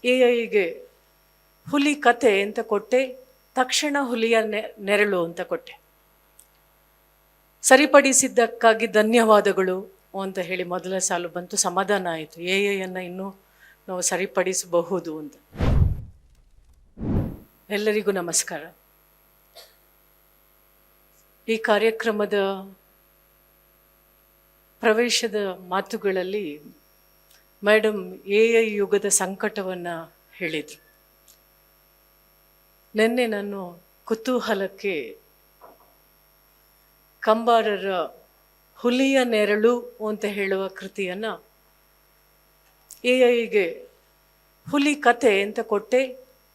ಎಐಗೆ ಹುಲಿ ಕತೆ ಅಂತ ಕೊಟ್ಟೆ, ತಕ್ಷಣ ಹುಲಿಯ ನೆರಳು ಅಂತ ಕೊಟ್ಟೆ. ಸರಿಪಡಿಸಿದ್ದಕ್ಕಾಗಿ ಧನ್ಯವಾದಗಳು ಅಂತ ಹೇಳಿ ಮೊದಲ ಸಾಲು ಬಂತು. ಸಮಾಧಾನ ಆಯಿತು, ಎಐಯನ್ನು ಇನ್ನೂ ನಾವು ಸರಿಪಡಿಸಬಹುದು ಅಂತ. ಎಲ್ಲರಿಗೂ ನಮಸ್ಕಾರ. ಈ ಕಾರ್ಯಕ್ರಮದ ಪ್ರವೇಶದ ಮಾತುಗಳಲ್ಲಿ ಮೇಡಮ್ ಎಐ ಯುಗದ ಸಂಕಟವನ್ನು ಹೇಳಿದರು. ನಿನ್ನೆ ನಾನು ಕುತೂಹಲಕ್ಕೆ ಕಂಬಾರರ ಹುಲಿಯ ನೆರಳು ಅಂತ ಹೇಳುವ ಕೃತಿಯನ್ನು ಎಐಗೆ ಹುಲಿ ಕತೆ ಅಂತ ಕೊಟ್ಟೆ,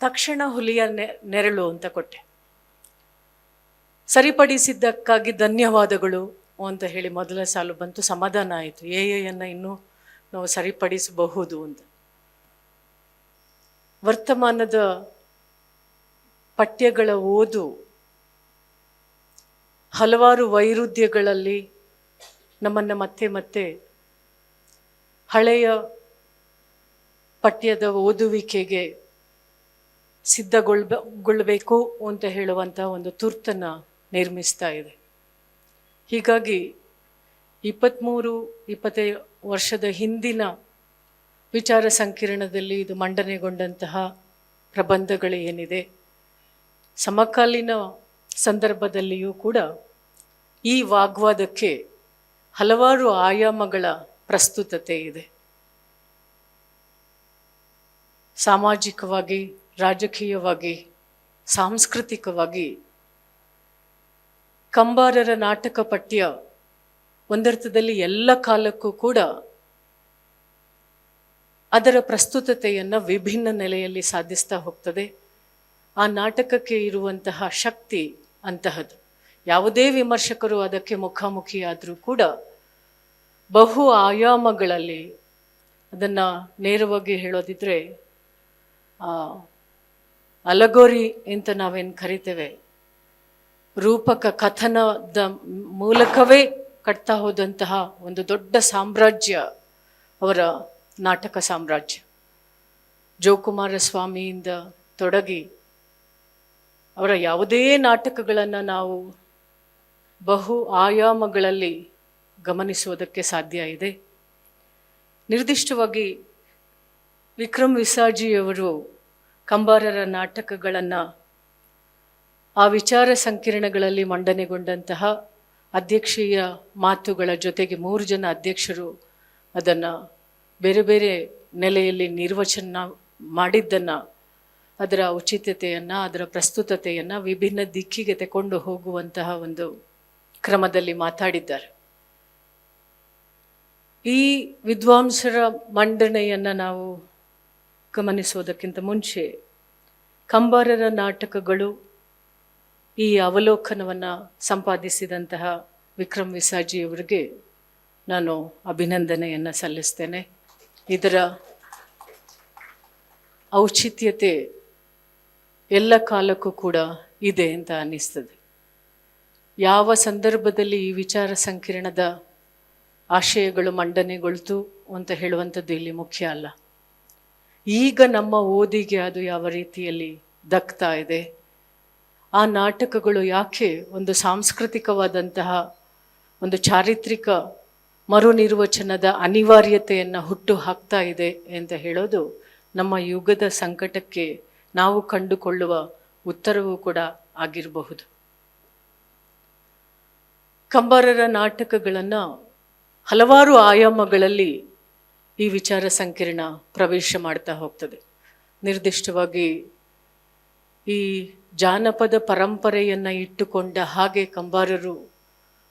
ತಕ್ಷಣ ಹುಲಿಯ ನೆರಳು ಅಂತ ಕೊಟ್ಟೆ. ಸರಿಪಡಿಸಿದ್ದಕ್ಕಾಗಿ ಧನ್ಯವಾದಗಳು ಅಂತ ಹೇಳಿ ಮೊದಲ ಸಾಲು ಬಂತು. ಸಮಾಧಾನ ಆಯಿತು, ಎಐಯನ್ನು ಇನ್ನೂ ನಾವು ಸರಿಪಡಿಸಬಹುದು ಅಂತ. ವರ್ತಮಾನದ ಪಠ್ಯಗಳ ಓದು ಹಲವಾರು ವೈರುಧ್ಯಗಳಲ್ಲಿ ನಮ್ಮನ್ನು ಮತ್ತೆ ಮತ್ತೆ ಹಳೆಯ ಪಠ್ಯದ ಓದುವಿಕೆಗೆ ಸಿದ್ಧಗೊಳ್ಳಬೇಕು ಅಂತ ಹೇಳುವಂಥ ಒಂದು ತುರ್ತನ್ನು ನಿರ್ಮಿಸ್ತಾ ಇದೆ. ಹೀಗಾಗಿ 23-25 ವರ್ಷದ ಹಿಂದಿನ ವಿಚಾರ ಸಂಕಿರಣದಲ್ಲಿ ಇದು ಮಂಡನೆಗೊಂಡಂತಹ ಪ್ರಬಂಧಗಳು ಏನಿದೆ, ಸಮಕಾಲೀನ ಸಂದರ್ಭದಲ್ಲಿಯೂ ಕೂಡ ಈ ವಾಗ್ವಾದಕ್ಕೆ ಹಲವಾರು ಆಯಾಮಗಳ ಪ್ರಸ್ತುತತೆ ಇದೆ. ಸಾಮಾಜಿಕವಾಗಿ, ರಾಜಕೀಯವಾಗಿ, ಸಾಂಸ್ಕೃತಿಕವಾಗಿ ಕಂಬಾರರ ನಾಟಕ ಪಠ್ಯ ಒಂದರ್ಥದಲ್ಲಿ ಎಲ್ಲ ಕಾಲಕ್ಕೂ ಕೂಡ ಅದರ ಪ್ರಸ್ತುತತೆಯನ್ನು ವಿಭಿನ್ನ ನೆಲೆಯಲ್ಲಿ ಸಾಧಿಸ್ತಾ ಹೋಗ್ತದೆ. ಆ ನಾಟಕಕ್ಕೆ ಇರುವಂತಹ ಶಕ್ತಿ ಅಂತಹದ್ದು. ಯಾವುದೇ ವಿಮರ್ಶಕರು ಅದಕ್ಕೆ ಮುಖಾಮುಖಿಯಾದರೂ ಕೂಡ ಬಹು ಆಯಾಮಗಳಲ್ಲಿ, ಅದನ್ನು ನೇರವಾಗಿ ಹೇಳೋದಿದ್ರೆ ಅಲಗೋರಿ ಅಂತ ನಾವೇನು ಕರಿತೇವೆ, ರೂಪಕ ಕಥನದ ಮೂಲಕವೇ ಕಟ್ತಾ ಹೋದಂತಹ ಒಂದು ದೊಡ್ಡ ಸಾಮ್ರಾಜ್ಯ ಅವರ ನಾಟಕ ಸಾಮ್ರಾಜ್ಯ. ಜೋಕುಮಾರ ಸ್ವಾಮಿಯಿಂದ ತೊಡಗಿ ಅವರ ಯಾವುದೇ ನಾಟಕಗಳನ್ನು ನಾವು ಬಹು ಆಯಾಮಗಳಲ್ಲಿ ಗಮನಿಸುವುದಕ್ಕೆ ಸಾಧ್ಯ ಇದೆ. ನಿರ್ದಿಷ್ಟವಾಗಿ ವಿಕ್ರಮ್ ವಿಸಾಜಿಯವರು ಕಂಬಾರರ ನಾಟಕಗಳನ್ನು ಆ ವಿಚಾರ ಸಂಕಿರಣಗಳಲ್ಲಿ ಮಂಡನೆಗೊಂಡಂತಹ ಅಧ್ಯಕ್ಷೀಯ ಮಾತುಗಳ ಜೊತೆಗೆ 3 ಜನ ಅಧ್ಯಕ್ಷರು ಅದನ್ನು ಬೇರೆ ಬೇರೆ ನೆಲೆಯಲ್ಲಿ ನಿರ್ವಚನ ಮಾಡಿದ್ದನ್ನು, ಅದರ ಔಚಿತ್ಯತೆಯನ್ನು, ಅದರ ಪ್ರಸ್ತುತತೆಯನ್ನು ವಿಭಿನ್ನ ದಿಕ್ಕಿಗೆ ತಗೊಂಡು ಹೋಗುವಂತಹ ಒಂದು ಕ್ರಮದಲ್ಲಿ ಮಾತಾಡಿದ್ದಾರೆ. ಈ ವಿದ್ವಾಂಸರ ಮಂಡನೆಯನ್ನು ನಾವು ಗಮನಿಸುವುದಕ್ಕಿಂತ ಮುಂಚೆ ಕಂಬಾರರ ನಾಟಕಗಳು ಈ ಅವಲೋಕನವನ್ನು ಸಂಪಾದಿಸಿದಂತಹ ವಿಕ್ರಮ್ ವಿಸಾಜಿಯವರಿಗೆ ನಾನು ಅಭಿನಂದನೆಯನ್ನು ಸಲ್ಲಿಸ್ತೇನೆ. ಇದರ ಔಚಿತ್ಯತೆ ಎಲ್ಲ ಕಾಲಕ್ಕೂ ಕೂಡ ಇದೆ ಅಂತ ಅನ್ನಿಸ್ತದೆ. ಯಾವ ಸಂದರ್ಭದಲ್ಲಿ ಈ ವಿಚಾರ ಸಂಕಿರಣದ ಆಶಯಗಳು ಮಂಡನೆಗೊಳ್ತು ಅಂತ ಹೇಳುವಂಥದ್ದು ಇಲ್ಲಿ ಮುಖ್ಯ ಅಲ್ಲ. ಈಗ ನಮ್ಮ ಓದಿಗೆ ಅದು ಯಾವ ರೀತಿಯಲ್ಲಿ ದಕ್ತಾ ಇದೆ, ಆ ನಾಟಕಗಳು ಯಾಕೆ ಒಂದು ಸಾಂಸ್ಕೃತಿಕವಾದಂತಹ ಒಂದು ಚಾರಿತ್ರಿಕ ಮರುನಿರ್ವಚನದ ಅನಿವಾರ್ಯತೆಯನ್ನು ಹುಟ್ಟು ಹಾಕ್ತಾ ಇದೆ ಅಂತ ಹೇಳೋದು ನಮ್ಮ ಯುಗದ ಸಂಕಟಕ್ಕೆ ನಾವು ಕಂಡುಕೊಳ್ಳುವ ಉತ್ತರವೂ ಕೂಡ ಆಗಿರಬಹುದು. ಕಂಬಾರರ ನಾಟಕಗಳನ್ನು ಹಲವಾರು ಆಯಾಮಗಳಲ್ಲಿ ಈ ವಿಚಾರ ಸಂಕಿರಣ ಪ್ರವೇಶ ಮಾಡ್ತಾ ಹೋಗ್ತದೆ. ನಿರ್ದಿಷ್ಟವಾಗಿ ಈ ಜಾನಪದ ಪರಂಪರೆಯನ್ನು ಇಟ್ಟುಕೊಂಡ ಹಾಗೆ ಕಂಬಾರರು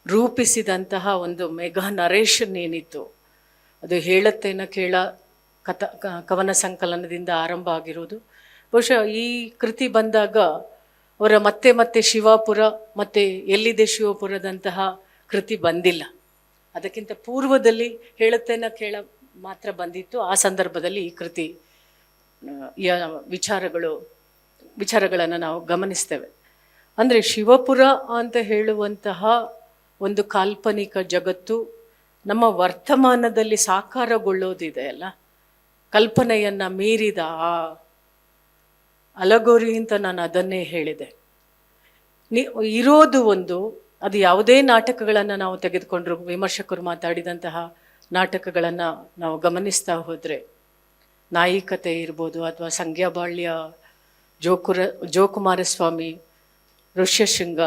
ರೂಪಿಸಿದಂತಹ ಒಂದು ಮೆಗಾ ನರೇಷನ್ ಏನಿತ್ತು, ಅದು ಹೇಳತ್ತೇನ ಕೇಳ ಕವನ ಸಂಕಲನದಿಂದ ಆರಂಭ ಆಗಿರೋದು. ಬಹುಶಃ ಈ ಕೃತಿ ಬಂದಾಗ ಅವರ ಮತ್ತೆ ಮತ್ತೆ ಶಿವಾಪುರ ಮತ್ತು ಎಲ್ಲಿದೆ ಶಿವಪುರದಂತಹ ಕೃತಿ ಬಂದಿಲ್ಲ. ಅದಕ್ಕಿಂತ ಪೂರ್ವದಲ್ಲಿ ಹೇಳುತ್ತೇನ ಕೇಳ ಮಾತ್ರ ಬಂದಿತ್ತು. ಆ ಸಂದರ್ಭದಲ್ಲಿ ಈ ಕೃತಿ ವಿಚಾರಗಳನ್ನು ನಾವು ಗಮನಿಸ್ತೇವೆ. ಅಂದರೆ ಶಿವಪುರ ಅಂತ ಹೇಳುವಂತಹ ಒಂದು ಕಾಲ್ಪನಿಕ ಜಗತ್ತು ನಮ್ಮ ವರ್ತಮಾನದಲ್ಲಿ ಸಾಕಾರಗೊಳ್ಳೋದಿದೆ ಅಲ್ಲ. ಕಲ್ಪನೆಯನ್ನು ಮೀರಿದ ಆ ಅಲಗೋರಿ ಅಂತ ನಾನು ಅದನ್ನೇ ಹೇಳಿದೆ. ಇರೋದು ಒಂದು, ಅದು ಯಾವುದೇ ನಾಟಕಗಳನ್ನು ನಾವು ತೆಗೆದುಕೊಂಡ್ರು, ವಿಮರ್ಶಕರು ಮಾತಾಡಿದಂತಹ ನಾಟಕಗಳನ್ನು ನಾವು ಗಮನಿಸ್ತಾ ಹೋದರೆ, ನಾಯಿಕತೆ ಇರ್ಬೋದು ಅಥವಾ ಸಂಗ್ಯಾಬಾಳ್ಯ, ಜೋಕುಮಾರಸ್ವಾಮಿ, ಋಷ್ಯಶೃಂಗ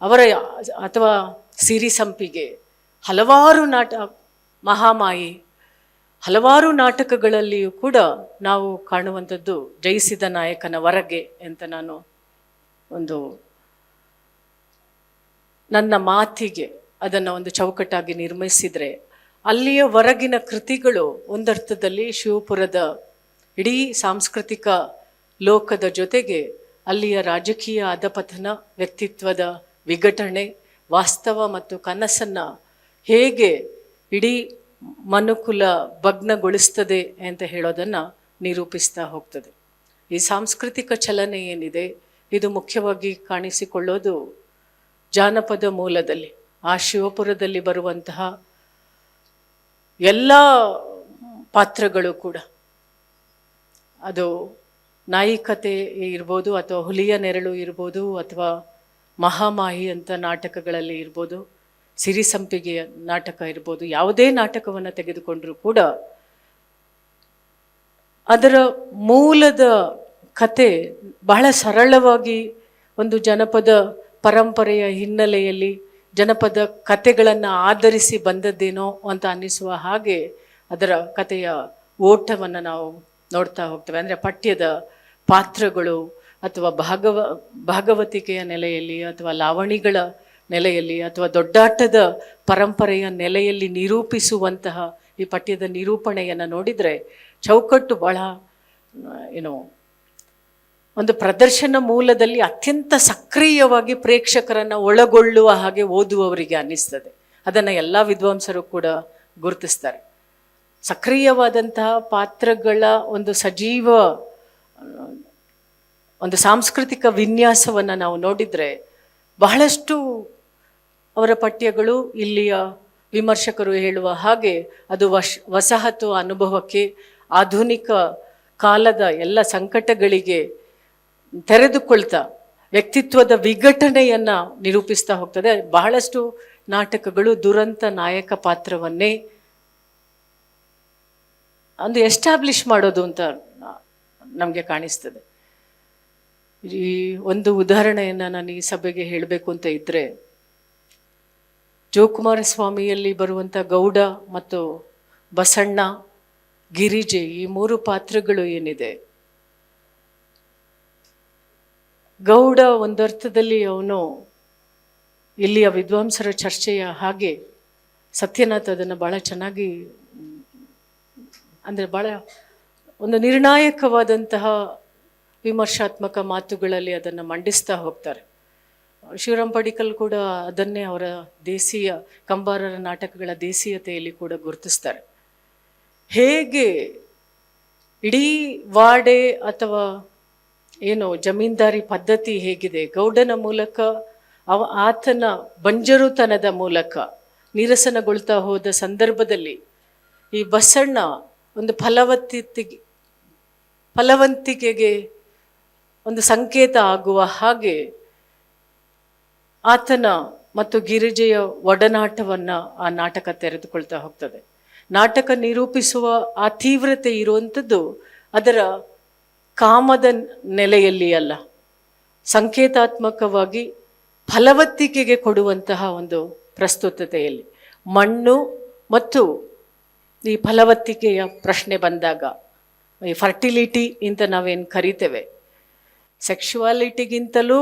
ಅವರ, ಅಥವಾ ಸಿರಿಸಂಪಿಗೆ, ಹಲವಾರು ಮಹಾಮಾಯಿ, ಹಲವಾರು ನಾಟಕಗಳಲ್ಲಿಯೂ ಕೂಡ ನಾವು ಕಾಣುವಂಥದ್ದು ಜಯಿಸಿದ ನಾಯಕನ ಹೊರಗೆ ಅಂತ ನಾನು ಒಂದು ನನ್ನ ಮಾತಿಗೆ ಅದನ್ನು ಒಂದು ಚೌಕಟ್ಟಾಗಿ ನಿರ್ಮಿಸಿದರೆ, ಅಲ್ಲಿಯ ಹೊರಗಿನ ಕೃತಿಗಳು ಒಂದರ್ಥದಲ್ಲಿ ಶಿವಪುರದ ಇಡೀ ಸಾಂಸ್ಕೃತಿಕ ಲೋಕದ ಜೊತೆಗೆ ಅಲ್ಲಿಯ ರಾಜಕೀಯ ಅಧಪತನ, ವ್ಯಕ್ತಿತ್ವದ ವಿಘಟನೆ, ವಾಸ್ತವ ಮತ್ತು ಕನಸನ್ನು ಹೇಗೆ ಇಡೀ ಮನುಕುಲ ಭಗ್ನಗೊಳಿಸ್ತದೆ ಅಂತ ಹೇಳೋದನ್ನು ನಿರೂಪಿಸ್ತಾ ಹೋಗ್ತದೆ. ಈ ಸಾಂಸ್ಕೃತಿಕ ಚಲನೆ ಏನಿದೆ ಇದು ಮುಖ್ಯವಾಗಿ ಕಾಣಿಸಿಕೊಳ್ಳೋದು ಜಾನಪದ ಮೂಲದಲ್ಲಿ. ಆ ಶಿವಪುರದಲ್ಲಿ ಬರುವಂತಹ ಎಲ್ಲ ಪಾತ್ರಗಳು ಕೂಡ, ಅದು ನಾಯಿಕತೆ ಇರ್ಬೋದು ಅಥವಾ ಹುಲಿಯ ನೆರಳು ಇರ್ಬೋದು ಅಥವಾ ಮಹಾಮಾಯಿ ಅಂತ ನಾಟಕಗಳಲ್ಲಿ ಇರ್ಬೋದು, ಸಿರಿಸಂಪಿಗೆಯ ನಾಟಕ ಇರ್ಬೋದು, ಯಾವುದೇ ನಾಟಕವನ್ನು ತೆಗೆದುಕೊಂಡರೂ ಕೂಡ ಅದರ ಮೂಲದ ಕತೆ ಬಹಳ ಸರಳವಾಗಿ ಒಂದು ಜನಪದ ಪರಂಪರೆಯ ಹಿನ್ನೆಲೆಯಲ್ಲಿ ಜನಪದ ಕತೆಗಳನ್ನು ಆಧರಿಸಿ ಬಂದದ್ದೇನೋ ಅಂತ ಅನ್ನಿಸುವ ಹಾಗೆ ಅದರ ಕಥೆಯ ಓಟವನ್ನು ನಾವು ನೋಡ್ತಾ ಹೋಗ್ತೇವೆ. ಅಂದರೆ ಪಠ್ಯದ ಪಾತ್ರಗಳು ಅಥವಾ ಭಾಗವತಿಕೆಯ ನೆಲೆಯಲ್ಲಿ ಅಥವಾ ಲಾವಣಿಗಳ ನೆಲೆಯಲ್ಲಿ ಅಥವಾ ದೊಡ್ಡಾಟದ ಪರಂಪರೆಯ ನೆಲೆಯಲ್ಲಿ ನಿರೂಪಿಸುವಂತಹ ಈ ಪಠ್ಯದ ನಿರೂಪಣೆಯನ್ನು ನೋಡಿದರೆ ಚೌಕಟ್ಟು ಬಹಳ ಒಂದು ಪ್ರದರ್ಶನ ಮೂಲದಲ್ಲಿ ಅತ್ಯಂತ ಸಕ್ರಿಯವಾಗಿ ಪ್ರೇಕ್ಷಕರನ್ನು ಒಳಗೊಳ್ಳುವ ಹಾಗೆ ಓದುವವರಿಗೆ ಅನ್ನಿಸ್ತದೆ. ಅದನ್ನು ಎಲ್ಲ ವಿದ್ವಾಂಸರು ಕೂಡ ಗುರುತಿಸ್ತಾರೆ. ಸಕ್ರಿಯವಾದಂತಹ ಪಾತ್ರಗಳ ಒಂದು ಸಜೀವ ಒಂದು ಸಾಂಸ್ಕೃತಿಕ ವಿನ್ಯಾಸವನ್ನು ನಾವು ನೋಡಿದರೆ ಬಹಳಷ್ಟು ಅವರ ಪಠ್ಯಗಳು ಇಲ್ಲಿಯ ವಿಮರ್ಶಕರು ಹೇಳುವ ಹಾಗೆ ಅದು ವಸಾಹತು ಅನುಭವಕ್ಕೆ, ಆಧುನಿಕ ಕಾಲದ ಎಲ್ಲ ಸಂಕಟಗಳಿಗೆ ತೆರೆದುಕೊಳ್ತಾ ವ್ಯಕ್ತಿತ್ವದ ವಿಘಟನೆಯನ್ನು ನಿರೂಪಿಸ್ತಾ ಹೋಗ್ತದೆ. ಬಹಳಷ್ಟು ನಾಟಕಗಳು ದುರಂತ ನಾಯಕ ಪಾತ್ರವನ್ನೇ ಒಂದು ಎಸ್ಟಾಬ್ಲಿಷ್ ಮಾಡೋದು ಅಂತ ನಮಗೆ ಕಾಣಿಸ್ತದೆ. ಈ ಒಂದು ಉದಾಹರಣೆಯನ್ನು ನಾನು ಈ ಸಭೆಗೆ ಹೇಳಬೇಕು ಅಂತ ಇದ್ದರೆ, ಜೋಕುಮಾರಸ್ವಾಮಿಯಲ್ಲಿ ಬರುವಂಥ ಗೌಡ ಮತ್ತು ಬಸಣ್ಣ, ಗಿರಿಜೆ, ಈ ಮೂರು ಪಾತ್ರಗಳು ಏನಿದೆ, ಗೌಡ ಒಂದರ್ಥದಲ್ಲಿ ಅವನು ಇಲ್ಲಿಯ ವಿದ್ವಾಂಸರ ಚರ್ಚೆಯ ಹಾಗೆ ಸತ್ಯನಾಥ್ ಅದನ್ನು ಭಾಳ ಚೆನ್ನಾಗಿ, ಅಂದರೆ ಭಾಳ ಒಂದು ನಿರ್ಣಾಯಕವಾದಂತಹ ವಿಮರ್ಶಾತ್ಮಕ ಮಾತುಗಳಲ್ಲಿ ಅದನ್ನು ಮಂಡಿಸ್ತಾ ಹೋಗ್ತಾರೆ. ಶಿವರಾಮ್ ಪಡಿಕಲ್ ಕೂಡ ಅದನ್ನೇ ಅವರ ದೇಸೀಯ ಕಂಬಾರರ ನಾಟಕಗಳ ದೇಸೀಯತೆಯಲ್ಲಿ ಕೂಡ ಗುರುತಿಸ್ತಾರೆ. ಹೇಗೆ ಇಡೀ ವಾಡೆ ಅಥವಾ ಏನು ಜಮೀನ್ದಾರಿ ಪದ್ಧತಿ ಹೇಗಿದೆ, ಗೌಡನ ಮೂಲಕ ಆತನ ಬಂಜರುತನದ ಮೂಲಕ ನಿರಸನಗೊಳ್ತಾ ಹೋದ ಸಂದರ್ಭದಲ್ಲಿ ಈ ಬಸಣ್ಣ ಒಂದು ಫಲವಂತಿಕೆಗೆ ಒಂದು ಸಂಕೇತ ಆಗುವ ಹಾಗೆ ಆತನ ಮತ್ತು ಗಿರಿಜೆಯ ಒಡನಾಟವನ್ನು ಆ ನಾಟಕ ತೆರೆದುಕೊಳ್ತಾ ಹೋಗ್ತದೆ. ನಾಟಕ ನಿರೂಪಿಸುವ ಆ ತೀವ್ರತೆ ಇರುವಂಥದ್ದು ಅದರ ಕಾಮದ ನೆಲೆಯಲ್ಲಿ ಅಲ್ಲ, ಸಂಕೇತಾತ್ಮಕವಾಗಿ ಫಲವತ್ತಿಕೆಗೆ ಕೊಡುವಂತಹ ಒಂದು ಪ್ರಸ್ತುತತೆಯಲ್ಲಿ. ಮಣ್ಣು ಮತ್ತು ಈ ಫಲವತ್ತಿಕೆಯ ಪ್ರಶ್ನೆ ಬಂದಾಗ, ಈ ಫರ್ಟಿಲಿಟಿ ಅಂತ ನಾವೇನು ಕರಿತೇವೆ, ಸೆಕ್ಷುವಾಲಿಟಿಗಿಂತಲೂ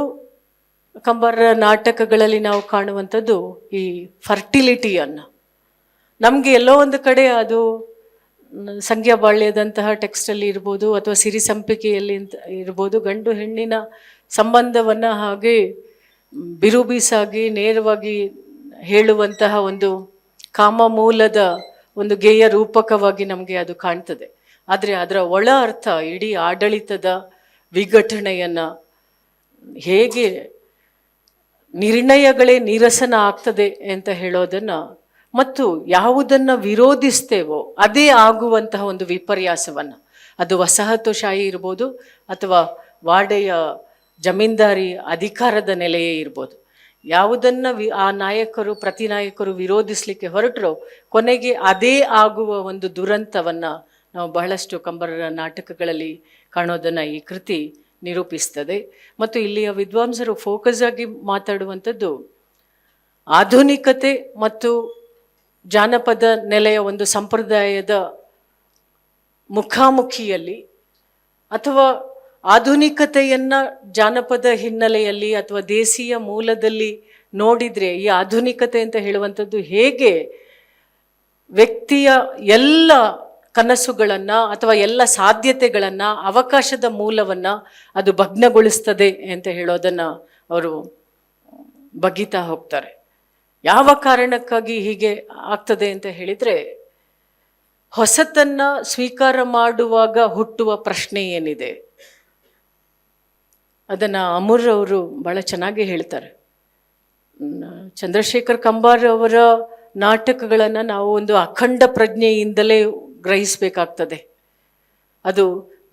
ಕಂಬಾರರ ನಾಟಕಗಳಲ್ಲಿ ನಾವು ಕಾಣುವಂಥದ್ದು ಈ ಫರ್ಟಿಲಿಟಿಯನ್ನು. ನಮಗೆ ಎಲ್ಲೋ ಒಂದು ಕಡೆ ಅದು ಸಂಗ್ಯಾಬಾಳ್ಯದಂತಹ ಟೆಕ್ಸ್ಟಲ್ಲಿ ಇರ್ಬೋದು ಅಥವಾ ಸಿರಿಸಂಪಿಕೆಯಲ್ಲಿ ಇರ್ಬೋದು, ಗಂಡು ಹೆಣ್ಣಿನ ಸಂಬಂಧವನ್ನು ಹಾಗೆ ಬಿರುಬೀಸಾಗಿ ನೇರವಾಗಿ ಹೇಳುವಂತಹ ಒಂದು ಕಾಮಮೂಲದ ಒಂದು ಗೇಯ ರೂಪಕವಾಗಿ ನಮಗೆ ಅದು ಕಾಣ್ತದೆ. ಆದರೆ ಅದರ ಒಳ ಅರ್ಥ ಇಡೀ ಆಡಳಿತದ ವಿಘಟನೆಯನ್ನು ಹೇಗೆ ನಿರ್ಣಯಗಳೇ ನಿರಸನ ಆಗ್ತದೆ ಅಂತ ಹೇಳೋದನ್ನು ಮತ್ತು ಯಾವುದನ್ನು ವಿರೋಧಿಸ್ತೇವೋ ಅದೇ ಆಗುವಂತಹ ಒಂದು ವಿಪರ್ಯಾಸವನ್ನು, ಅದು ವಸಾಹತುಶಾಹಿ ಇರ್ಬೋದು ಅಥವಾ ವಾಡೆಯ ಜಮೀನ್ದಾರಿ ಅಧಿಕಾರದ ನೆಲೆಯೇ ಇರ್ಬೋದು, ಯಾವುದನ್ನು ಆ ನಾಯಕರು ಪ್ರತಿ ನಾಯಕರು ವಿರೋಧಿಸಲಿಕ್ಕೆ ಹೊರಟರೋ ಕೊನೆಗೆ ಅದೇ ಆಗುವ ಒಂದು ದುರಂತವನ್ನು ನಾವು ಬಹಳಷ್ಟು ಕಂಬಾರರ ನಾಟಕಗಳಲ್ಲಿ ಕಾಣೋದನ್ನು ಈ ಕೃತಿ ನಿರೂಪಿಸ್ತದೆ. ಮತ್ತು ಇಲ್ಲಿಯ ವಿದ್ವಾಂಸರು ಫೋಕಸ್ ಆಗಿ ಮಾತಾಡುವಂಥದ್ದು ಆಧುನಿಕತೆ ಮತ್ತು ಜಾನಪದ ನೆಲೆಯ ಒಂದು ಸಂಪ್ರದಾಯದ ಮುಖಾಮುಖಿಯಲ್ಲಿ, ಅಥವಾ ಆಧುನಿಕತೆಯನ್ನು ಜಾನಪದ ಹಿನ್ನೆಲೆಯಲ್ಲಿ ಅಥವಾ ದೇಶೀಯ ಮೂಲದಲ್ಲಿ ನೋಡಿದರೆ ಈ ಆಧುನಿಕತೆ ಅಂತ ಹೇಳುವಂಥದ್ದು ಹೇಗೆ ವ್ಯಕ್ತಿಯ ಎಲ್ಲ ಕನಸುಗಳನ್ನು ಅಥವಾ ಎಲ್ಲ ಸಾಧ್ಯತೆಗಳನ್ನು, ಅವಕಾಶದ ಮೂಲವನ್ನು ಅದು ಭಗ್ನಗೊಳಿಸ್ತದೆ ಅಂತ ಹೇಳೋದನ್ನು ಅವರು ಬಗ್ಗಿತಾ ಹೋಗ್ತಾರೆ. ಯಾವ ಕಾರಣಕ್ಕಾಗಿ ಹೀಗೆ ಆಗ್ತದೆ ಅಂತ ಹೇಳಿದರೆ, ಹೊಸತನ್ನು ಸ್ವೀಕಾರ ಮಾಡುವಾಗ ಹುಟ್ಟುವ ಪ್ರಶ್ನೆ ಏನಿದೆ ಅದನ್ನು ಅಮರ್ ಅವರು ಭಾಳ ಚೆನ್ನಾಗಿ ಹೇಳ್ತಾರೆ. ಚಂದ್ರಶೇಖರ್ ಕಂಬಾರ್ ಅವರ ನಾಟಕಗಳನ್ನು ನಾವು ಒಂದು ಅಖಂಡ ಪ್ರಜ್ಞೆಯಿಂದಲೇ ಗ್ರಹಿಸಬೇಕಾಗ್ತದೆ. ಅದು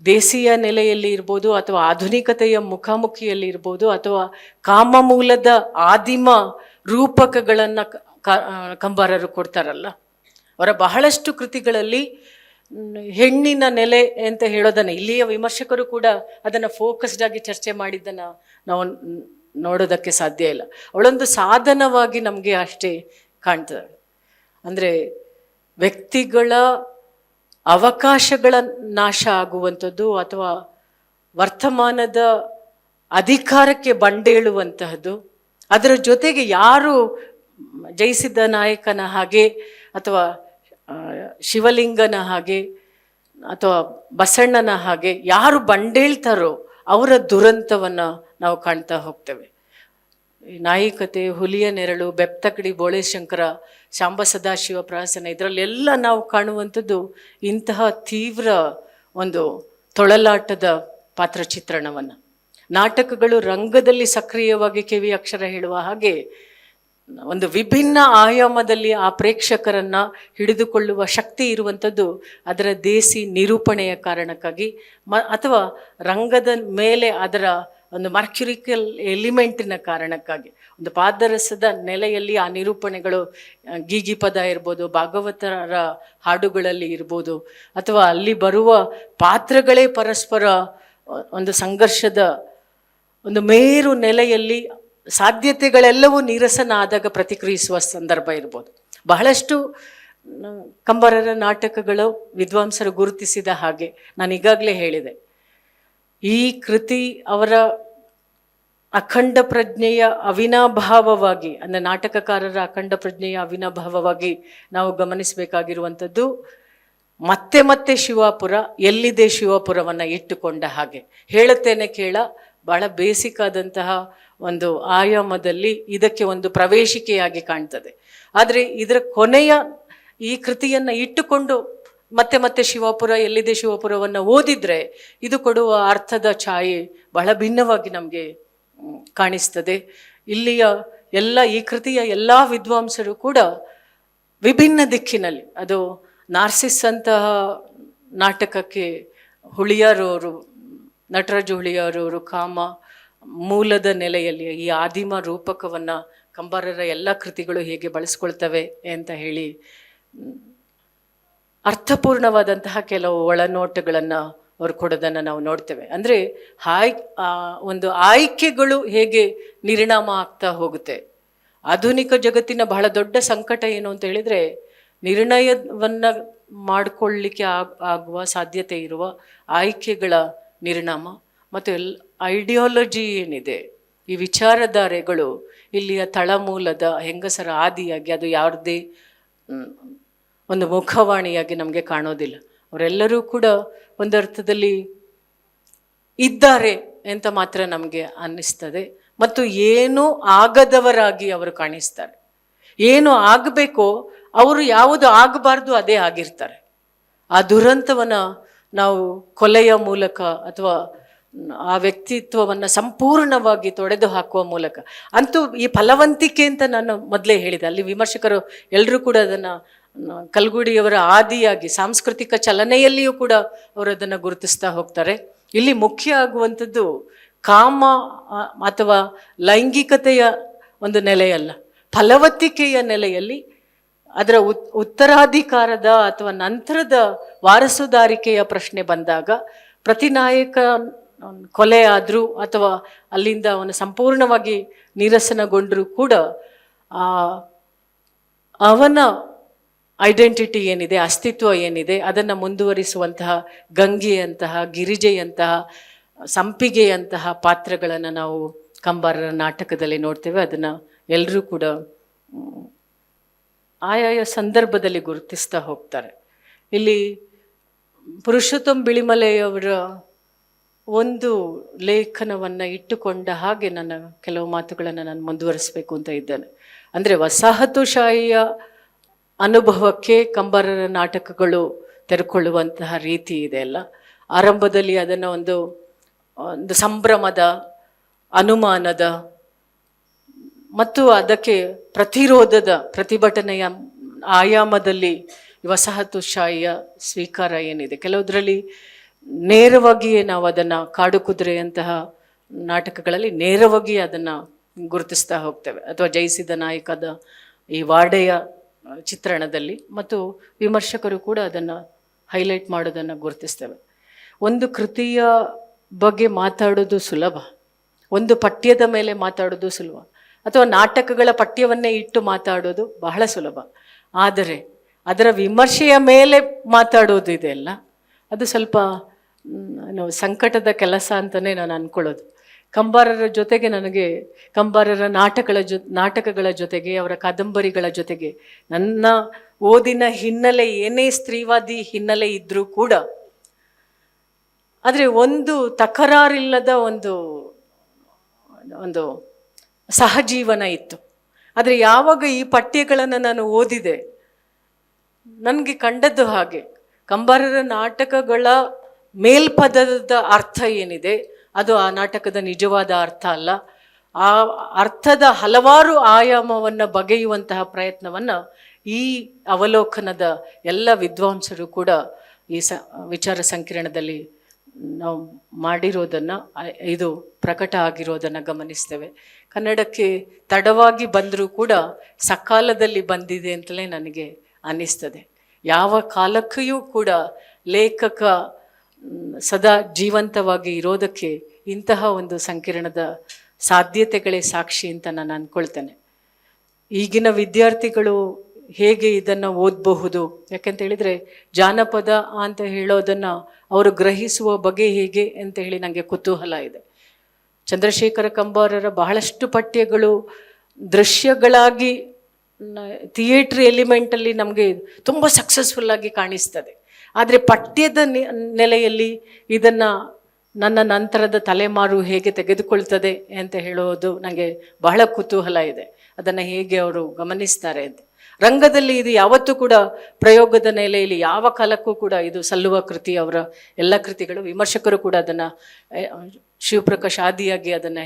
ದೇಶೀಯ ನೆಲೆಯಲ್ಲಿ ಇರ್ಬೋದು ಅಥವಾ ಆಧುನಿಕತೆಯ ಮುಖಾಮುಖಿಯಲ್ಲಿ ಇರ್ಬೋದು ಅಥವಾ ಕಾಮಮೂಲದ ಆದಿಮ ರೂಪಕಗಳನ್ನು ಕಂಬಾರರು ಕೊಡ್ತಾರಲ್ಲ, ಅವರ ಬಹಳಷ್ಟು ಕೃತಿಗಳಲ್ಲಿ ಹೆಣ್ಣಿನ ನೆಲೆ ಅಂತ ಹೇಳೋದನ್ನು, ಇಲ್ಲಿಯ ವಿಮರ್ಶಕರು ಕೂಡ ಅದನ್ನು ಫೋಕಸ್ಡ್ ಆಗಿ ಚರ್ಚೆ ಮಾಡಿದ್ದನ್ನು ನಾವು ನೋಡೋದಕ್ಕೆ ಸಾಧ್ಯ ಇಲ್ಲ. ಅವಳೊಂದು ಸಾಧನವಾಗಿ ನಮಗೆ ಅಷ್ಟೇ ಕಾಣ್ತದೆ. ಅಂದರೆ ವ್ಯಕ್ತಿಗಳ ಅವಕಾಶಗಳ ನಾಶ ಆಗುವಂಥದ್ದು ಅಥವಾ ವರ್ತಮಾನದ ಅಧಿಕಾರಕ್ಕೆ ಬಂಡೇಳುವಂತಹದ್ದು, ಅದರ ಜೊತೆಗೆ ಯಾರು ಜಯಿಸಿದ ನಾಯಕನ ಹಾಗೆ ಅಥವಾ ಶಿವಲಿಂಗನ ಹಾಗೆ ಅಥವಾ ಬಸಣ್ಣನ ಹಾಗೆ ಯಾರು ಬಂಡೇಳ್ತಾರೋ ಅವರ ದುರಂತವನ್ನು ನಾವು ಕಾಣ್ತಾ ಹೋಗ್ತೇವೆ. ನಾಯಿಕತೆ, ಹುಲಿಯ ನೆರಳು, ಬೆಪ್ತಕಡಿ, ಬೋಳೇಶಂಕರ, ಶಾಂಬ ಸದಾಶಿವ ಪ್ರಹಸನ, ಇದರಲ್ಲೆಲ್ಲ ನಾವು ಕಾಣುವಂಥದ್ದು ಇಂತಹ ತೀವ್ರ ಒಂದು ತೊಳಲಾಟದ ಪಾತ್ರಚಿತ್ರಣವನ್ನು. ನಾಟಕಗಳು ರಂಗದಲ್ಲಿ ಸಕ್ರಿಯವಾಗಿ ಕಿವಿ ಅಕ್ಷರ ಹೇಳುವ ಹಾಗೆ ಒಂದು ವಿಭಿನ್ನ ಆಯಾಮದಲ್ಲಿ ಆ ಪ್ರೇಕ್ಷಕರನ್ನು ಹಿಡಿದುಕೊಳ್ಳುವ ಶಕ್ತಿ ಇರುವಂಥದ್ದು ಅದರ ದೇಸಿ ನಿರೂಪಣೆಯ ಕಾರಣಕ್ಕಾಗಿ ಅಥವಾ ರಂಗದ ಮೇಲೆ ಅದರ ಒಂದು ಮರ್ಕ್ಯುರಿಕಲ್ ಎಲಿಮೆಂಟಿನ ಕಾರಣಕ್ಕಾಗಿ. ಒಂದು ಪಾದರಸದ ನೆಲೆಯಲ್ಲಿ ಆ ನಿರೂಪಣೆಗಳು ಗೀಗಿ ಪದ ಇರ್ಬೋದು, ಭಾಗವತರ ಹಾಡುಗಳಲ್ಲಿ ಇರ್ಬೋದು, ಅಥವಾ ಅಲ್ಲಿ ಬರುವ ಪಾತ್ರಗಳೇ ಪರಸ್ಪರ ಒಂದು ಸಂಘರ್ಷದ ಒಂದು ಮೇರು ನೆಲೆಯಲ್ಲಿ ಸಾಧ್ಯತೆಗಳೆಲ್ಲವೂ ನೀರಸನ ಆದಾಗ ಪ್ರತಿಕ್ರಿಯಿಸುವ ಸಂದರ್ಭ ಇರ್ಬೋದು. ಬಹಳಷ್ಟು ಕಂಬಾರರ ನಾಟಕಗಳು ವಿದ್ವಾಂಸರು ಗುರುತಿಸಿದ ಹಾಗೆ ನಾನು ಈಗಾಗಲೇ ಹೇಳಿದೆ, ಈ ಕೃತಿ ಅವರ ಅಖಂಡ ಪ್ರಜ್ಞೆಯ ಅವಿನಾಭಾವವಾಗಿ, ಅಂದರೆ ನಾಟಕಕಾರರ ಅಖಂಡ ಪ್ರಜ್ಞೆಯ ಅವಿನಾಭಾವವಾಗಿ ನಾವು ಗಮನಿಸಬೇಕಾಗಿರುವಂಥದ್ದು ಮತ್ತೆ ಮತ್ತೆ ಶಿವಾಪುರ, ಎಲ್ಲಿದೆ ಶಿವಾಪುರವನ್ನು ಇಟ್ಟುಕೊಂಡ ಹಾಗೆ. ಹೇಳುತ್ತೇನೆ ಕೇಳ ಬಹಳ ಬೇಸಿಕ್ ಆದಂತಹ ಒಂದು ಆಯಾಮದಲ್ಲಿ ಇದಕ್ಕೆ ಒಂದು ಪ್ರವೇಶಿಕೆಯಾಗಿ ಕಾಣ್ತದೆ. ಆದರೆ ಇದರ ಕೊನೆಯ ಈ ಕೃತಿಯನ್ನು ಇಟ್ಟುಕೊಂಡು ಮತ್ತೆ ಮತ್ತೆ ಶಿವಾಪುರ, ಎಲ್ಲಿದೆ ಶಿವಾಪುರವನ್ನು ಓದಿದರೆ ಇದು ಕೊಡುವ ಅರ್ಥದ ಛಾಯೆ ಬಹಳ ಭಿನ್ನವಾಗಿ ನಮಗೆ ಕಾಣಿಸ್ತದೆ. ಇಲ್ಲಿಯ ಈ ಕೃತಿಯ ಎಲ್ಲ ವಿದ್ವಾಂಸರು ಕೂಡ ವಿಭಿನ್ನ ದಿಕ್ಕಿನಲ್ಲಿ, ಅದು ನಾರ್ಸಿಸ್ ಅಂತಹ ನಾಟಕಕ್ಕೆ ಹುಳಿಯಾರವರು, ನಟರಾಜ ಹುಳಿಯಾರವರು ಕಾಮ ಮೂಲದ ನೆಲೆಯಲ್ಲಿ ಈ ಆದಿಮ ರೂಪಕವನ್ನು ಕಂಬಾರರ ಎಲ್ಲ ಕೃತಿಗಳು ಹೇಗೆ ಬಳಸ್ಕೊಳ್ತವೆ ಅಂತ ಹೇಳಿ ಅರ್ಥಪೂರ್ಣವಾದಂತಹ ಕೆಲವು ಒಳನೋಟಗಳನ್ನು ಅವ್ರು ಕೊಡೋದನ್ನು ನಾವು ನೋಡ್ತೇವೆ. ಅಂದರೆ ಒಂದು ಆಯ್ಕೆಗಳು ಹೇಗೆ ನಿರ್ಣಾಮ ಆಗ್ತಾ ಹೋಗುತ್ತೆ. ಆಧುನಿಕ ಜಗತ್ತಿನ ಬಹಳ ದೊಡ್ಡ ಸಂಕಟ ಏನು ಅಂತ ಹೇಳಿದರೆ, ನಿರ್ಣಯವನ್ನು ಮಾಡಿಕೊಳ್ಳಲಿಕ್ಕೆ ಆಗುವ ಸಾಧ್ಯತೆ ಇರುವ ಆಯ್ಕೆಗಳ ನಿರ್ಣಾಮ ಮತ್ತು ಐಡಿಯಾಲಜಿ ಏನಿದೆ, ಈ ವಿಚಾರಧಾರೆಗಳು ಇಲ್ಲಿಯ ತಳಮೂಲದ ಹೆಂಗಸರ ಆದಿಯಾಗಿ ಅದು ಯಾವುದೇ ಒಂದು ಮುಖವಾಣಿಯಾಗಿ ನಮಗೆ ಕಾಣೋದಿಲ್ಲ. ಅವರೆಲ್ಲರೂ ಕೂಡ ಒಂದರ್ಥದಲ್ಲಿ ಇದ್ದಾರೆ ಅಂತ ಮಾತ್ರ ನಮಗೆ ಅನ್ನಿಸ್ತದೆ. ಮತ್ತು ಏನೂ ಆಗದವರಾಗಿ ಅವರು ಕಾಣಿಸ್ತಾರೆ. ಏನು ಆಗಬೇಕೋ ಅವರು ಯಾವುದು ಆಗಬಾರ್ದು ಅದೇ ಆಗಿರ್ತಾರೆ. ಆ ದುರಂತವನ್ನು ನಾವು ಕೊಲೆಯ ಮೂಲಕ ಅಥವಾ ಆ ವ್ಯಕ್ತಿತ್ವವನ್ನು ಸಂಪೂರ್ಣವಾಗಿ ತೊಡೆದು ಹಾಕುವ ಮೂಲಕ ಅಂತೂ ಈ ಫಲವಂತಿಕೆ ಅಂತ ನಾನು ಮೊದಲೇ ಹೇಳಿದೆ. ಅಲ್ಲಿ ವಿಮರ್ಶಕರು ಎಲ್ಲರೂ ಕೂಡ ಅದನ್ನು ಕಲ್ಗುಡಿಯವರ ಆದಿಯಾಗಿ ಸಾಂಸ್ಕೃತಿಕ ಚಲನೆಯಲ್ಲಿಯೂ ಕೂಡ ಅವರು ಅದನ್ನು ಗುರುತಿಸ್ತಾ ಹೋಗ್ತಾರೆ. ಇಲ್ಲಿ ಮುಖ್ಯ ಆಗುವಂಥದ್ದು ಕಾಮ ಅಥವಾ ಲೈಂಗಿಕತೆಯ ಒಂದು ನೆಲೆಯಲ್ಲ, ಫಲವತ್ತಿಕೆಯ ನೆಲೆಯಲ್ಲಿ ಅದರ ಉತ್ತರಾಧಿಕಾರದ ಅಥವಾ ನಂತರದ ವಾರಸುದಾರಿಕೆಯ ಪ್ರಶ್ನೆ ಬಂದಾಗ ಪ್ರತಿನಾಯಕ ಕೊಲೆ ಆದರೂ ಅಥವಾ ಅಲ್ಲಿಂದ ಅವನು ಸಂಪೂರ್ಣವಾಗಿ ನಿರಸನಗೊಂಡರೂ ಕೂಡ ಅವನ ಐಡೆಂಟಿಟಿ ಏನಿದೆ, ಅಸ್ತಿತ್ವ ಏನಿದೆ, ಅದನ್ನು ಮುಂದುವರಿಸುವಂತಹ ಗಂಗೆಯಂತಹ, ಗಿರಿಜೆಯಂತಹ, ಸಂಪಿಗೆಯಂತಹ ಪಾತ್ರಗಳನ್ನು ನಾವು ಕಂಬಾರರ ನಾಟಕದಲ್ಲಿ ನೋಡ್ತೇವೆ. ಅದನ್ನು ಎಲ್ಲರೂ ಕೂಡ ಆಯಾಯ ಸಂದರ್ಭದಲ್ಲಿ ಗುರುತಿಸ್ತಾ ಹೋಗ್ತಾರೆ. ಇಲ್ಲಿ ಪುರುಷೋತ್ತಮ್ ಬಿಳಿಮಲೆಯವರ ಒಂದು ಲೇಖನವನ್ನು ಇಟ್ಟುಕೊಂಡ ಹಾಗೆ ನನ್ನ ಕೆಲವು ಮಾತುಗಳನ್ನು ನಾನು ಮುಂದುವರಿಸಬೇಕು ಅಂತ ಇದ್ದೇನೆ. ಅಂದರೆ ವಸಾಹತುಶಾಹಿಯ ಅನುಭವಕ್ಕೆ ಕಂಬಾರರ ನಾಟಕಗಳು ತೆರೆಕೊಳ್ಳುವಂತಹ ರೀತಿ ಇದೆ ಅಲ್ಲ. ಆರಂಭದಲ್ಲಿ ಅದನ್ನು ಒಂದು ಸಂಭ್ರಮದ, ಅನುಮಾನದ ಮತ್ತು ಅದಕ್ಕೆ ಪ್ರತಿರೋಧದ, ಪ್ರತಿಭಟನೆಯ ಆಯಾಮದಲ್ಲಿ ವಸಾಹತುಶಾಹಿಯ ಸ್ವೀಕಾರ ಏನಿದೆ. ಕೆಲವುದರಲ್ಲಿ ನೇರವಾಗಿಯೇ ನಾವು ಅದನ್ನು ಕಾಡು ಕುದುರೆಯಂತಹ ನಾಟಕಗಳಲ್ಲಿ ನೇರವಾಗಿ ಅದನ್ನು ಗುರುತಿಸ್ತಾ ಹೋಗ್ತೇವೆ, ಅಥವಾ ಜಯಿಸಿದ ನಾಯಕದ ಈ ವಾಡೆಯ ಚಿತ್ರಣದಲ್ಲಿ ಮತ್ತು ವಿಮರ್ಶಕರು ಕೂಡ ಅದನ್ನು ಹೈಲೈಟ್ ಮಾಡೋದನ್ನು ಗುರುತಿಸ್ತೇವೆ. ಒಂದು ಕೃತಿಯ ಬಗ್ಗೆ ಮಾತಾಡೋದು ಸುಲಭ, ಒಂದು ಪಠ್ಯದ ಮೇಲೆ ಮಾತಾಡೋದು ಸುಲಭ, ಅಥವಾ ನಾಟಕಗಳ ಪಠ್ಯವನ್ನೇ ಇಟ್ಟು ಮಾತಾಡೋದು ಬಹಳ ಸುಲಭ. ಆದರೆ ಅದರ ವಿಮರ್ಶೆಯ ಮೇಲೆ ಮಾತಾಡೋದು ಇದೆಯಲ್ಲ, ಅದು ಸ್ವಲ್ಪ ಸಂಕಟದ ಕೆಲಸ ಅಂತಲೇ ನಾನು ಅಂದ್ಕೊಳ್ಳೋದು. ಕಂಬಾರರ ಜೊತೆಗೆ ನನಗೆ ಕಂಬಾರರ ನಾಟಕಗಳ ಜೊತೆಗೆ, ಅವರ ಕಾದಂಬರಿಗಳ ಜೊತೆಗೆ ನನ್ನ ಓದಿನ ಹಿನ್ನೆಲೆ ಏನೇ ಸ್ತ್ರೀವಾದಿ ಹಿನ್ನೆಲೆ ಇದ್ದರೂ ಕೂಡ, ಆದರೆ ಒಂದು ತಕರಾರಿಲ್ಲದ ಒಂದು ಒಂದು ಸಹಜೀವನ ಇತ್ತು. ಆದರೆ ಯಾವಾಗ ಈ ಪಠ್ಯಗಳನ್ನು ನಾನು ಓದಿದೆ, ನನಗೆ ಕಂಡದ್ದು ಹಾಗೆ ಕಂಬಾರರ ನಾಟಕಗಳ ಮೇಲ್ಪದದ ಅರ್ಥ ಏನಿದೆ ಅದು ಆ ನಾಟಕದ ನಿಜವಾದ ಅರ್ಥ ಅಲ್ಲ. ಆ ಅರ್ಥದ ಹಲವಾರು ಆಯಾಮವನ್ನು ಬಗೆಯುವಂತಹ ಪ್ರಯತ್ನವನ್ನು ಈ ಅವಲೋಕನದ ಎಲ್ಲ ವಿದ್ವಾಂಸರು ಕೂಡ ಈ ವಿಚಾರ ಸಂಕಿರಣದಲ್ಲಿ ನಾವು ಮಾಡಿರೋದನ್ನು, ಇದು ಪ್ರಕಟ ಆಗಿರೋದನ್ನು ಗಮನಿಸ್ತೇವೆ. ಕನ್ನಡಕ್ಕೆ ತಡವಾಗಿ ಬಂದರೂ ಕೂಡ ಸಕಾಲದಲ್ಲಿ ಬಂದಿದೆ ಅಂತಲೇ ನನಗೆ ಅನ್ನಿಸ್ತದೆ. ಯಾವ ಕಾಲಕ್ಕೆಯೂ ಕೂಡ ಲೇಖಕ ಸದಾ ಜೀವಂತವಾಗಿ ಇರೋದಕ್ಕೆ ಇಂತಹ ಒಂದು ಸಂಕಿರಣದ ಸಾಧ್ಯತೆಗಳೇ ಸಾಕ್ಷಿ ಅಂತ ನಾನು ಅಂದ್ಕೊಳ್ತೇನೆ. ಈಗಿನ ವಿದ್ಯಾರ್ಥಿಗಳು ಹೇಗೆ ಇದನ್ನು ಓದಬಹುದು, ಯಾಕೆಂತ ಹೇಳಿದರೆ ಜಾನಪದ ಅಂತ ಹೇಳೋದನ್ನು ಅವರು ಗ್ರಹಿಸುವ ಬಗೆ ಹೇಗೆ ಅಂತ ಹೇಳಿ ನನಗೆ ಕುತೂಹಲ ಇದೆ. ಚಂದ್ರಶೇಖರ ಕಂಬಾರರ ಬಹಳಷ್ಟು ಪಠ್ಯಗಳು ದೃಶ್ಯಗಳಾಗಿ ಥಿಯೇಟ್ರ್ ಎಲಿಮೆಂಟಲ್ಲಿ ನಮಗೆ ತುಂಬ ಸಕ್ಸಸ್ಫುಲ್ಲಾಗಿ ಕಾಣಿಸ್ತದೆ. ಆದರೆ ಪಠ್ಯದ ನೆಲೆಯಲ್ಲಿ ಇದನ್ನು ನನ್ನ ನಂತರದ ತಲೆಮಾರು ಹೇಗೆ ತೆಗೆದುಕೊಳ್ತದೆ ಅಂತ ಹೇಳೋದು ನನಗೆ ಬಹಳ ಕುತೂಹಲ ಇದೆ. ಅದನ್ನು ಹೇಗೆ ಅವರು ಗಮನಿಸ್ತಾರೆ ಅಂತ. ರಂಗದಲ್ಲಿ ಇದು ಯಾವತ್ತೂ ಕೂಡ ಪ್ರಯೋಗದ ನೆಲೆಯಲ್ಲಿ ಯಾವ ಕಾಲಕ್ಕೂ ಕೂಡ ಇದು ಸಲ್ಲುವ ಕೃತಿ. ಅವರ ಎಲ್ಲ ಕೃತಿಗಳು ವಿಮರ್ಶಕರು ಕೂಡ ಅದನ್ನು ಶಿವಪ್ರಕಾಶ್ ಆದಿಯಾಗಿ ಅದನ್ನು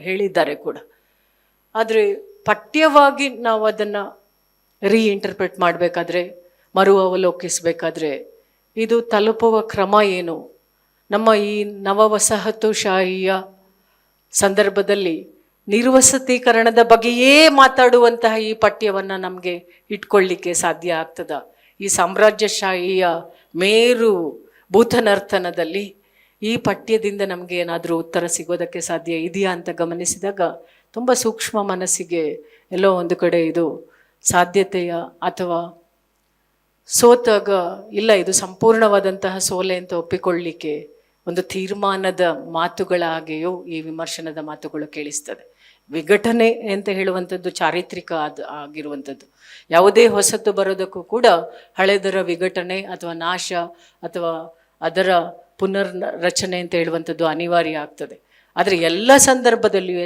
ಹೇಳಿದ್ದಾರೆ ಕೂಡ. ಆದರೆ ಪಠ್ಯವಾಗಿ ನಾವು ಅದನ್ನು ರೀಇಂಟರ್ಪ್ರೆಟ್ ಮಾಡಬೇಕಾದ್ರೆ, ಮರು ಅವಲೋಕಿಸಬೇಕಾದ್ರೆ ಇದು ತಲುಪುವ ಕ್ರಮ ಏನು? ನಮ್ಮ ಈ ನವವಸಾಹತುಶಾಹಿಯ ಸಂದರ್ಭದಲ್ಲಿ ನಿರ್ವಸತೀಕರಣದ ಬಗ್ಗೆಯೇ ಮಾತಾಡುವಂತಹ ಈ ಪಠ್ಯವನ್ನು ನಮಗೆ ಇಟ್ಕೊಳ್ಳಿಕ್ಕೆ ಸಾಧ್ಯ ಆಗ್ತದ? ಈ ಸಾಮ್ರಾಜ್ಯಶಾಹಿಯ ಮೇರು ಭೂತನರ್ತನದಲ್ಲಿ ಈ ಪಠ್ಯದಿಂದ ನಮಗೆ ಏನಾದರೂ ಉತ್ತರ ಸಿಗೋದಕ್ಕೆ ಸಾಧ್ಯ ಇದೆಯಾ ಅಂತ ಗಮನಿಸಿದಾಗ ತುಂಬ ಸೂಕ್ಷ್ಮ ಮನಸ್ಸಿಗೆ ಎಲ್ಲೋ ಒಂದು ಕಡೆ ಇದು ಸಾಧ್ಯತೆಯ ಅಥವಾ ಸೋತಾಗ ಇಲ್ಲ ಇದು ಸಂಪೂರ್ಣವಾದಂತಹ ಸೋಲೆ ಅಂತ ಒಪ್ಪಿಕೊಳ್ಳಿಕ್ಕೆ ಒಂದು ತೀರ್ಮಾನದ ಮಾತುಗಳ ಹಾಗೆಯೂ ಈ ವಿಮರ್ಶನದ ಮಾತುಗಳು ಕೇಳಿಸ್ತದೆ. ವಿಘಟನೆ ಅಂತ ಹೇಳುವಂಥದ್ದು ಚಾರಿತ್ರಿಕ ಆಗಿರುವಂಥದ್ದು. ಯಾವುದೇ ಹೊಸತು ಬರೋದಕ್ಕೂ ಕೂಡ ಹಳೆದರ ವಿಘಟನೆ ಅಥವಾ ನಾಶ ಅಥವಾ ಅದರ ಪುನರ್ ರಚನೆ ಅಂತ ಹೇಳುವಂಥದ್ದು ಅನಿವಾರ್ಯ ಆಗ್ತದೆ. ಆದರೆ ಎಲ್ಲ ಸಂದರ್ಭದಲ್ಲಿಯೂ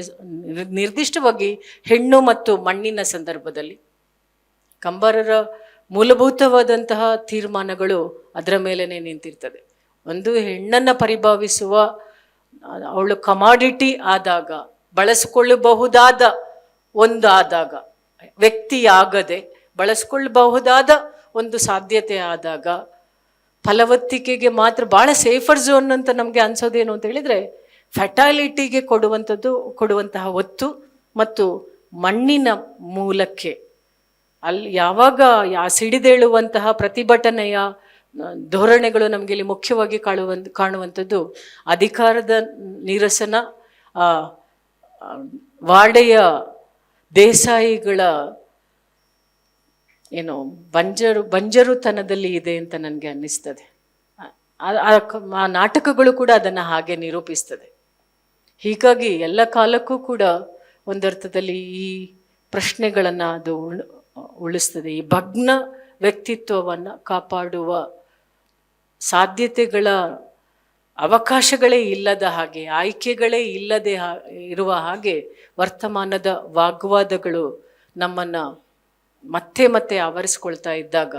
ನಿರ್ದಿಷ್ಟವಾಗಿ ಹೆಣ್ಣು ಮತ್ತು ಮಣ್ಣಿನ ಸಂದರ್ಭದಲ್ಲಿ ಕಂಬಾರರ ಮೂಲಭೂತವಾದಂತಹ ತೀರ್ಮಾನಗಳು ಅದರ ಮೇಲೇ ನಿಂತಿರ್ತದೆ. ಒಂದು ಹೆಣ್ಣನ್ನು ಪರಿಭಾವಿಸುವ ಅವಳು ಕಮಾಡಿಟಿ ಆದಾಗ, ಬಳಸಿಕೊಳ್ಳಬಹುದಾದ ಒಂದಾದಾಗ, ವ್ಯಕ್ತಿಯಾಗದೆ ಬಳಸ್ಕೊಳ್ಬಹುದಾದ ಒಂದು ಸಾಧ್ಯತೆ ಆದಾಗ, ಫಲವತ್ತಿಕೆಗೆ ಮಾತ್ರ ಭಾಳ ಸೇಫರ್ ಝೋನ್ ಅಂತ ನಮಗೆ ಅನ್ಸೋದೇನು ಅಂತ ಹೇಳಿದರೆ ಫೆಟಾಲಿಟಿಗೆ ಕೊಡುವಂತಹ ಒತ್ತು ಮತ್ತು ಮಣ್ಣಿನ ಮೂಲಕ್ಕೆ ಅಲ್ಲಿ ಯಾವಾಗ ಸಿಡಿದೇಳುವಂತಹ ಪ್ರತಿಭಟನೆಯ ಧೋರಣೆಗಳು ನಮಗೆ ಇಲ್ಲಿ ಮುಖ್ಯವಾಗಿ ಕಾಣುವಂಥದ್ದು ಅಧಿಕಾರದ ನಿರಸನ, ವಾಡೆಯ ದೇಸಾಯಿಗಳ ಏನು ಬಂಜರುತನದಲ್ಲಿ ಇದೆ ಅಂತ ನನಗೆ ಅನ್ನಿಸ್ತದೆ. ಆ ನಾಟಕಗಳು ಕೂಡ ಅದನ್ನು ಹಾಗೆ ನಿರೂಪಿಸ್ತದೆ. ಹೀಗಾಗಿ ಎಲ್ಲ ಕಾಲಕ್ಕೂ ಕೂಡ ಒಂದರ್ಥದಲ್ಲಿ ಈ ಪ್ರಶ್ನೆಗಳನ್ನು ಅದು ಉಳಿಸ್ತದೆ. ಈ ಭಗ್ನ ವ್ಯಕ್ತಿತ್ವವನ್ನು ಕಾಪಾಡುವ ಸಾಧ್ಯತೆಗಳ ಅವಕಾಶಗಳೇ ಇಲ್ಲದ ಹಾಗೆ, ಆಯ್ಕೆಗಳೇ ಇಲ್ಲದೆ ಇರುವ ಹಾಗೆ ವರ್ತಮಾನದ ವಾಗ್ವಾದಗಳು ನಮ್ಮನ್ನು ಮತ್ತೆ ಮತ್ತೆ ಆವರಿಸ್ಕೊಳ್ತಾ ಇದ್ದಾಗ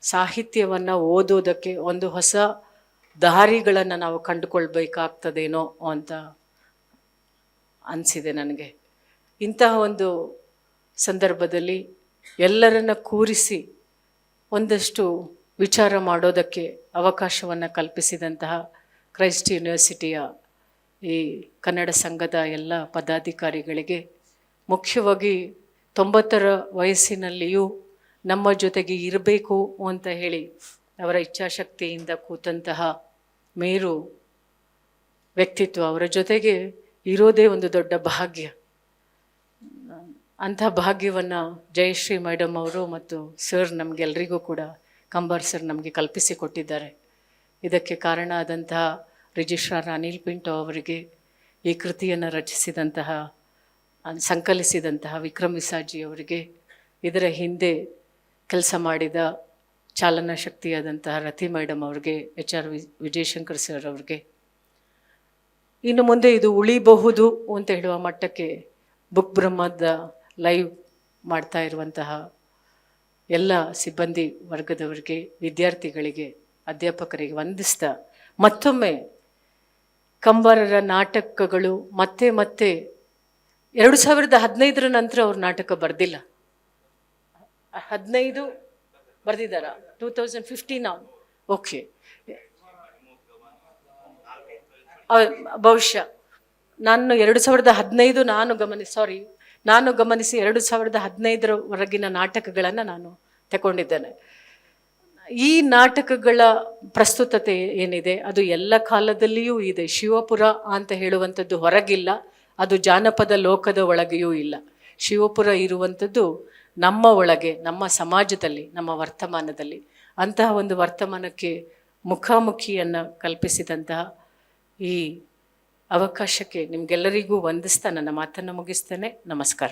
ಸಾಹಿತ್ಯವನ್ನು ಓದೋದಕ್ಕೆ ಒಂದು ಹೊಸ ದಾರಿಗಳನ್ನು ನಾವು ಕಂಡುಕೊಳ್ಬೇಕಾಗ್ತದೇನೋ ಅಂತ ಅನಿಸಿದೆ ನನಗೆ. ಇಂತಹ ಒಂದು ಸಂದರ್ಭದಲ್ಲಿ ಎಲ್ಲರನ್ನ ಕೂರಿಸಿ ಒಂದಷ್ಟು ವಿಚಾರ ಮಾಡೋದಕ್ಕೆ ಅವಕಾಶವನ್ನು ಕಲ್ಪಿಸಿದಂತಹ ಕ್ರೈಸ್ಟ್ ಯೂನಿವರ್ಸಿಟಿಯ ಈ ಕನ್ನಡ ಸಂಘದ ಎಲ್ಲ ಪದಾಧಿಕಾರಿಗಳಿಗೆ, ಮುಖ್ಯವಾಗಿ 90ರ ವಯಸ್ಸಿನಲ್ಲಿಯೂ ನಮ್ಮ ಜೊತೆಗೆ ಇರಬೇಕು ಅಂತ ಹೇಳಿ ಅವರ ಇಚ್ಛಾಶಕ್ತಿಯಿಂದ ಕೂತಂತಹ ಮೇರು ವ್ಯಕ್ತಿತ್ವ, ಅವರ ಜೊತೆಗೆ ಇರೋದೇ ಒಂದು ದೊಡ್ಡ ಭಾಗ್ಯ. ಅಂಥ ಭಾಗ್ಯವನ್ನು ಜಯಶ್ರೀ ಮೇಡಮ್ ಅವರು ಮತ್ತು ಸರ್ ನಮಗೆಲ್ಲರಿಗೂ ಕೂಡ, ಕಂಬಾರ್ ಸರ್ ನಮಗೆ ಕಲ್ಪಿಸಿಕೊಟ್ಟಿದ್ದಾರೆ. ಇದಕ್ಕೆ ಕಾರಣ ಆದಂತಹ ರಿಜಿಸ್ಟ್ರಾರ್ ಅನಿಲ್ ಪಿಂಟೋ ಅವರಿಗೆ, ಈ ಕೃತಿಯನ್ನು ರಚಿಸಿದಂತಹ ಸಂಕಲಿಸಿದಂತಹ ವಿಕ್ರಮ್ ವಿಸಾಜಿ ಅವರಿಗೆ, ಇದರ ಹಿಂದೆ ಕೆಲಸ ಮಾಡಿದ ಚಾಲನಾ ಶಕ್ತಿಯಾದಂತಹ ರತಿ ಮೇಡಮ್ ಅವ್ರಿಗೆ, HR ವಿಜಯಶಂಕರ್ ಸರ್ ಅವ್ರಿಗೆ, ಇನ್ನು ಮುಂದೆ ಇದು ಉಳಿಬಹುದು ಅಂತ ಹೇಳುವ ಮಟ್ಟಕ್ಕೆ ಬುಕ್ ಬ್ರಹ್ಮದ ಲೈವ್ ಮಾಡ್ತಾ ಇರುವಂತಹ ಎಲ್ಲ ಸಿಬ್ಬಂದಿ ವರ್ಗದವರಿಗೆ, ವಿದ್ಯಾರ್ಥಿಗಳಿಗೆ, ಅಧ್ಯಾಪಕರಿಗೆ ವಂದಿಸ್ತಾ ಮತ್ತೊಮ್ಮೆ ಕಂಬಾರರ ನಾಟಕಗಳು ಮತ್ತೆ ಮತ್ತೆ 2015ರ ನಂತರ ಅವ್ರ ನಾಟಕ ಬರೆದಿಲ್ಲ. 15 ಬರೆದಿದ್ದಾರ? 2015 ಓಕೆ, ಬಹುಶಃ ನಾನು 2015 ನಾನು ಗಮನಿಸಿ 2015ರವರೆಗಿನ ನಾಟಕಗಳನ್ನು ನಾನು ತಗೊಂಡಿದ್ದೇನೆ. ಈ ನಾಟಕಗಳ ಪ್ರಸ್ತುತತೆ ಏನಿದೆ ಅದು ಎಲ್ಲ ಕಾಲದಲ್ಲಿಯೂ ಇದೆ. ಶಿವಪುರ ಅಂತ ಹೇಳುವಂಥದ್ದು ಹೊರಗಿಲ್ಲ, ಅದು ಜಾನಪದ ಲೋಕದ ಒಳಗೆಯೂ ಇಲ್ಲ. ಶಿವಪುರ ಇರುವಂಥದ್ದು ನಮ್ಮ ಒಳಗೆ, ನಮ್ಮ ಸಮಾಜದಲ್ಲಿ, ನಮ್ಮ ವರ್ತಮಾನದಲ್ಲಿ. ಅಂತಹ ಒಂದು ವರ್ತಮಾನಕ್ಕೆ ಮುಖಾಮುಖಿಯನ್ನು ಕಲ್ಪಿಸಿದಂತಹ ಈ ಅವಕಾಶಕ್ಕೆ ನಿಮಗೆಲ್ಲರಿಗೂ ವಂದಿಸ್ತಾ ನನ್ನ ಮಾತನ್ನು ಮುಗಿಸ್ತೇನೆ. ನಮಸ್ಕಾರ.